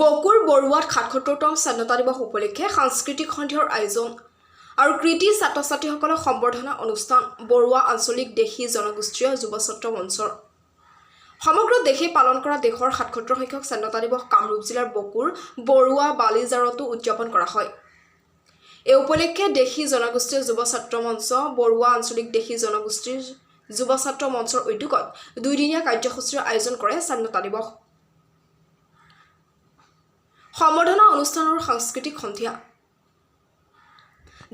বকুৰ বৰুৱাত ৭৭তম স্বাধীনতা দিৱস উপলক্ষে সাংস্কৃতিক সন্ধিয়াৰ আয়োজন আৰু কৃতি ছাত্ৰ ছাত্ৰীসকলক সম্বৰ্ধনা অনুষ্ঠান বৰুৱা আঞ্চলিক দেশী জনগোষ্ঠীয় যুৱ ছাত্ৰ মঞ্চৰ সমগ্ৰ দেশে পালন কৰা দেশৰ ৭৭ সংখ্যক স্বাধীনতা দিৱস কামৰূপ জিলাৰ বকুৰ বৰুৱা বালিজাৰতো উদযাপন কৰা হয়। এই উপলক্ষে দেশী জনগোষ্ঠীয় যুৱ ছাত্ৰ মঞ্চ বৰুৱা আঞ্চলিক দেশী জনগোষ্ঠীৰ যুৱ ছাত্ৰ মঞ্চৰ উদ্যোগত দুইদিনীয়া কাৰ্যসূচীৰ আয়োজন কৰে। স্বাধীনতা দিৱস সম্বৰ্ধনা অনুষ্ঠানৰ সাংস্কৃতিক সন্ধিয়া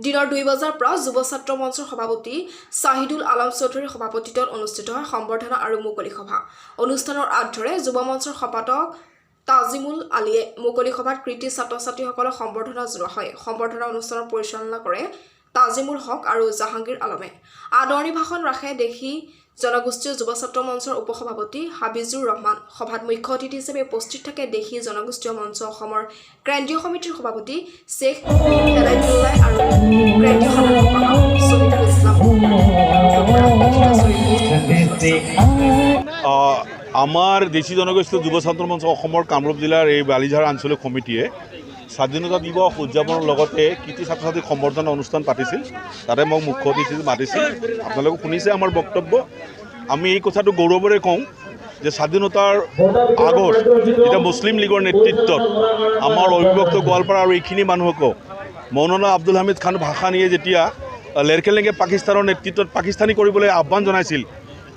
দিনৰ ২ বজাৰ পৰা যুৱ ছাত্ৰ মঞ্চৰ সভাপতি শাহিদুল আলম চৌধুৰীৰ সভাপতিত্বত অনুষ্ঠিত হয় সম্বৰ্ধনা আৰু মুকলি সভা। অনুষ্ঠানৰ আঁতৰে যুৱ মঞ্চৰ সম্পাদক তাজিমুল আলীয়ে মুকলি সভাত কৃতি ছাত্ৰ ছাত্ৰীসকলক সম্বৰ্ধনা জনোৱা হয়। সম্বৰ্ধনা অনুষ্ঠানৰ পৰিচালনা কৰে তাজিমুল হক আৰু জাহাংগীৰ আলমে। আদৰণি ভাষণ ৰাখে দেশী জনগোষ্ঠীয় যুৱ ছাত্ৰ মঞ্চৰ উপসভাপতি হাবিজুৰ ৰহমান। সভাত মুখ্য অতিথি হিচাপে উপস্থিত থাকে দেশী জনগোষ্ঠীয় মঞ্চ অসমৰ কেন্দ্ৰীয় সমিতিৰ সভাপতি শেখ হেদায়তুল্লাহ আৰু কেন্দ্ৰীয় সাধাৰণ সম্পাদক শহীদুল ইছলাম। আমাৰ দেশী জনগোষ্ঠীয় যুৱ ছাত্ৰ মঞ্চ অসমৰ কামৰূপ জিলাৰ এই বালিঝাৰ আঞ্চলিক সমিতিয়ে স্বাধীনতা দিৱস উদযাপনৰ লগতে কৃতি ছাত্ৰ ছাত্ৰীক সম্বৰ্ধনা অনুষ্ঠান পাতিছিল। তাতে মোক মুখ্য অতিথি মাতিছিল। আপোনালোকে শুনিছে আমাৰ বক্তব্য। আমি এই কথাটো গৌৰৱেৰে কওঁ যে স্বাধীনতাৰ আগত যেতিয়া মুছলিম লীগৰ নেতৃত্বত আমাৰ অবিভক্ত গোৱালপাৰা আৰু এইখিনি মানুহকো মৌলানা আব্দুল হামিদ খান ভাসানীয়ে যেতিয়া লেৰকেলেঙে পাকিস্তানৰ নেতৃত্বত পাকিস্তানী কৰিবলৈ আহ্বান জনাইছিল,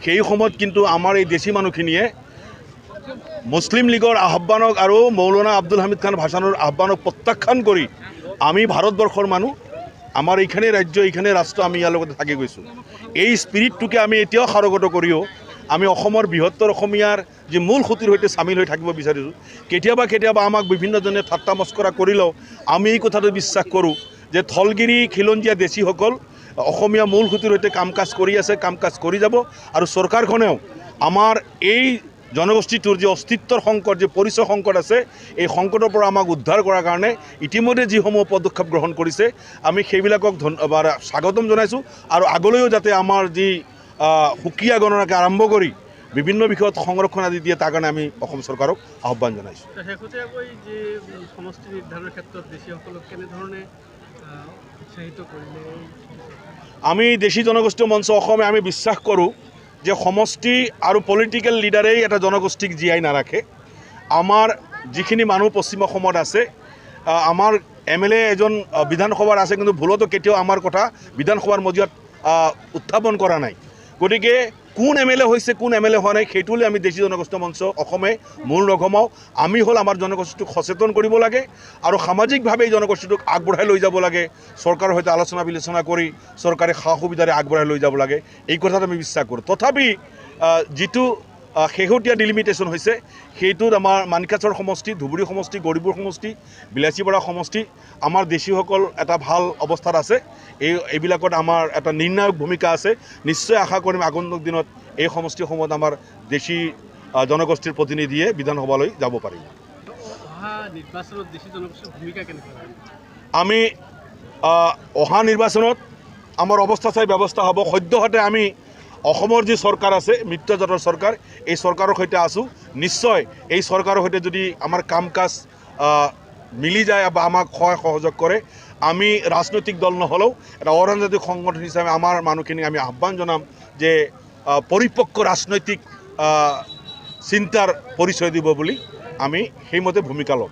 সেই সময়ত কিন্তু আমাৰ এই দেশী মানুহখিনিয়ে মুছলিম লীগৰ আহ্বানক আৰু মৌলানা আব্দুল হামিদ খান ভাসানৰ আহ্বানক প্ৰত্যাখ্যান কৰি আমি ভাৰতবৰ্ষৰ মানুহ, আমাৰ এইখানে ৰাজ্য এইখানে ৰাষ্ট্ৰ, আমি ইয়াৰ লগতে থাকি গৈছোঁ। এই স্পিৰিটটোকে আমি এতিয়াও সাৰোগত কৰিও আমি অসমৰ বৃহত্তৰ অসমীয়াৰ যি মূল খুঁটিৰ সৈতে চামিল হৈ থাকিব বিচাৰিছোঁ। কেতিয়াবা আমাক বিভিন্নজনে ঠাট্টা মস্কৰা কৰিলেও আমি এই কথাটো বিশ্বাস কৰোঁ যে থলগিৰি খিলঞ্জীয়া দেশীসকল অসমীয়া মূল খুঁটিৰ সৈতে কাম কাজ কৰি আছে, কাম কাজ কৰি যাব। আৰু চৰকাৰখনেও আমাৰ এই জনগোষ্ঠীটোৰ যি অস্তিত্বৰ সংকট, যি পৰিচয় সংকট আছে, এই সংকটৰ পৰা আমাক উদ্ধাৰ কৰাৰ কাৰণে ইতিমধ্যে যিসমূহ পদক্ষেপ গ্ৰহণ কৰিছে আমি সেইবিলাকক স্বাগতম জনাইছোঁ। আৰু আগলৈও যাতে আমাৰ যি সুকীয়া গণনাকে আৰম্ভ কৰি বিভিন্ন বিষয়ত সংৰক্ষণ আদি দিয়ে তাৰ কাৰণে আমি অসম চৰকাৰক আহ্বান জনাইছোঁ। শেহতীয়াকৈ যি সমষ্টি নিৰ্ধাৰণৰ ক্ষেত্ৰত দেশীসকলক কেনেধৰণে উৎসাহিত কৰিলে? আমি দেশী জনগোষ্ঠীয় মঞ্চ অসমে আমি বিশ্বাস কৰোঁ যে সমষ্টি আৰু পলিটিকেল লিডাৰেই এটা জনগোষ্ঠীক জীয়াই নাৰাখে। আমাৰ যিখিনি মানুহ পশ্চিম অসমত আছে, আমাৰ MLA এজন বিধানসভাৰ আছে, কিন্তু ভুলতো কেতিয়াও আমাৰ কথা বিধানসভাৰ মজিয়াত উত্থাপন কৰা নাই। গতিকে কোন MLA হৈছে, কোন MLA হোৱা নাই, সেইটোলৈ আমি দেশী জনগোষ্ঠীয় মঞ্চ অসমে মূৰ নঘমাওঁ। আমি হ'ল আমাৰ জনগোষ্ঠীটোক সচেতন কৰিব লাগে আৰু সামাজিকভাৱে এই জনগোষ্ঠীটোক আগবঢ়াই লৈ যাব লাগে। চৰকাৰৰ সৈতে আলোচনা বিলোচনা কৰি চৰকাৰে সা সুবিধাৰে আগবঢ়াই লৈ যাব লাগে, এই কথাত আমি বিশ্বাস কৰোঁ। তথাপি যিটো শেহতীয়া ডিলিমিটেশ্যন হৈছে সেইটোত আমাৰ মানকাছৰ সমষ্টি, ধুবুৰী সমষ্টি, গৌৰীপুৰ সমষ্টি, বিলাচীপাৰা সমষ্টি আমাৰ দেশীসকল এটা ভাল অৱস্থাত আছে। এইবিলাকত আমাৰ এটা নিৰ্ণায়ক ভূমিকা আছে। নিশ্চয় আশা কৰিম আগন্তুক দিনত এই সমষ্টিসমূহত আমাৰ দেশী জনগোষ্ঠীৰ প্ৰতিনিধিয়ে বিধানসভালৈ যাব পাৰিব। আমি অহা নিৰ্বাচনত আমাৰ অৱস্থা চাই ব্যৱস্থা হ'ব। সদ্যহতে আমি অসমৰ যি চৰকাৰ আছে, মিত্ৰজোঁটৰ চৰকাৰ, এই চৰকাৰৰ সৈতে আছোঁ। নিশ্চয় এই চৰকাৰৰ সৈতে যদি আমাৰ কাম কাজ মিলি যায় বা আমাক সহায় সহযোগ কৰে, আমি ৰাজনৈতিক দল নহ'লেও এটা অৰাজনৈতিক সংগঠন হিচাপে আমাৰ মানুহখিনিক আমি আহ্বান জনাম যে পৰিপক্ক ৰাজনৈতিক চিন্তাৰ পৰিচয় দিব বুলি আমি সেইমতে ভূমিকা ল'ম।